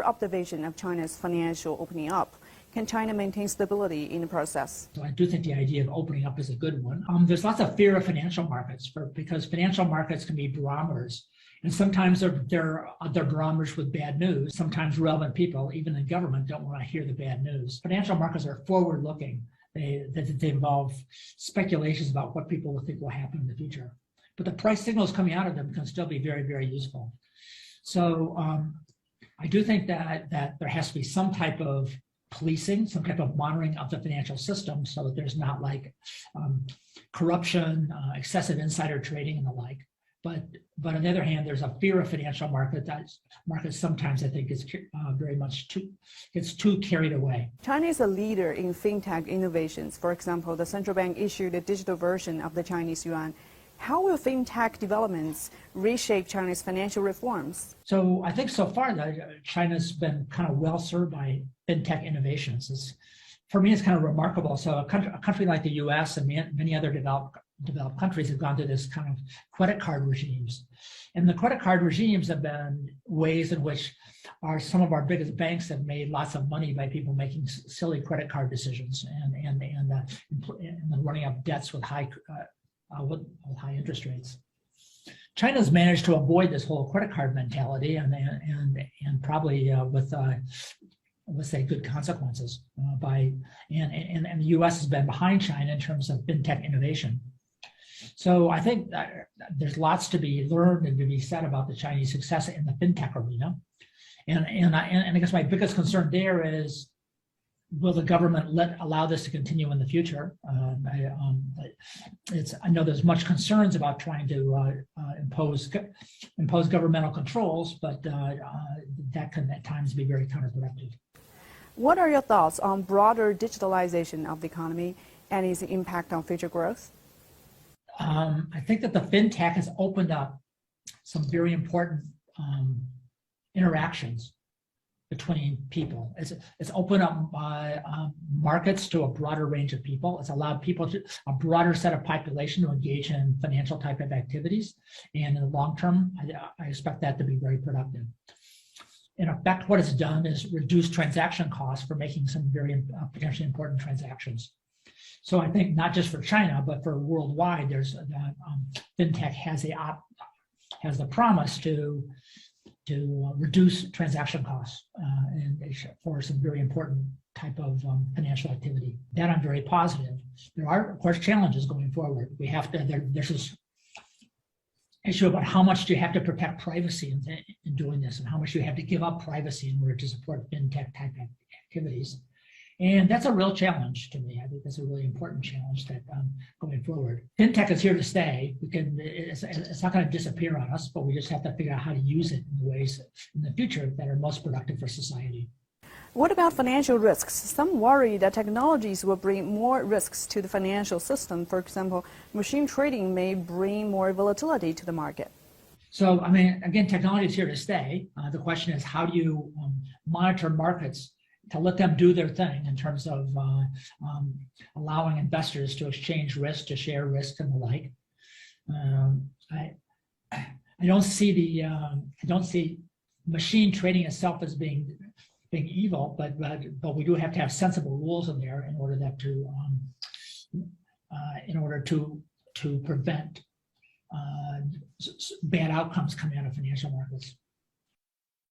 your observation of China's financial opening up? Can China maintain stability in the process? So I do think the idea of opening up is a good one. There's lots of fear of financial markets because financial markets can be barometers. And sometimes they're barometers with bad news. Sometimes relevant people, even in government, don't want to hear the bad news. Financial markets are forward-looking. They involve speculations about what people will think will happen in the future. But the price signals coming out of them can still be very, very useful. So I do think that there has to be some type of policing, some type of monitoring of the financial system so that there's not like corruption, excessive insider trading and the like. But on the other hand, there's a fear of financial markets. Markets sometimes I think is very much too carried away. China is a leader in fintech innovations. For example, the central bank issued a digital version of the Chinese yuan. How will fintech developments reshape China's financial reforms? So I think so far that China's been kind of well served by fintech innovations. For me, it's kind of remarkable. So a country like the U.S. and many other developed countries have gone through this kind of credit card regimes. And the credit card regimes have been ways in which some of our biggest banks have made lots of money by people making silly credit card decisions and running up debts with high interest rates. China's managed to avoid this whole credit card mentality and probably with let's say good consequences and the U.S. has been behind China in terms of fintech innovation. So I think that there's lots to be learned and to be said about the Chinese success in the fintech arena. And I guess my biggest concern there is, will the government allow this to continue in the future? I know there's much concerns about trying to impose governmental controls, but that can at times be very counterproductive. What are your thoughts on broader digitalization of the economy and its impact on future growth? I think that the fintech has opened up some very important interactions between people. It's opened up markets to a broader range of people. It's allowed a broader set of population to engage in financial type of activities. And in the long term, I expect that to be very productive. In effect, what it's done is reduce transaction costs for making some very potentially important transactions. So I think not just for China, but for worldwide, there's fintech has the promise to reduce transaction costs for some very important type of financial activity. That I'm very positive. There are, of course, challenges going forward. There's this issue about how much do you have to protect privacy in doing this, and how much you have to give up privacy in order to support fintech type activities. And that's a real challenge to me. I think that's a really important challenge that going forward. Fintech is here to stay. It's not going to disappear on us, but we just have to figure out how to use it in ways in the future that are most productive for society. What about financial risks? Some worry that technologies will bring more risks to the financial system. For example, machine trading may bring more volatility to the market. So, I mean, again, technology is here to stay. The question is, how do you monitor markets to let them do their thing in terms of allowing investors to exchange risk, to share risk, and the like. I don't see machine trading itself as being evil, but we do have to have sensible rules in there in order to prevent bad outcomes coming out of financial markets.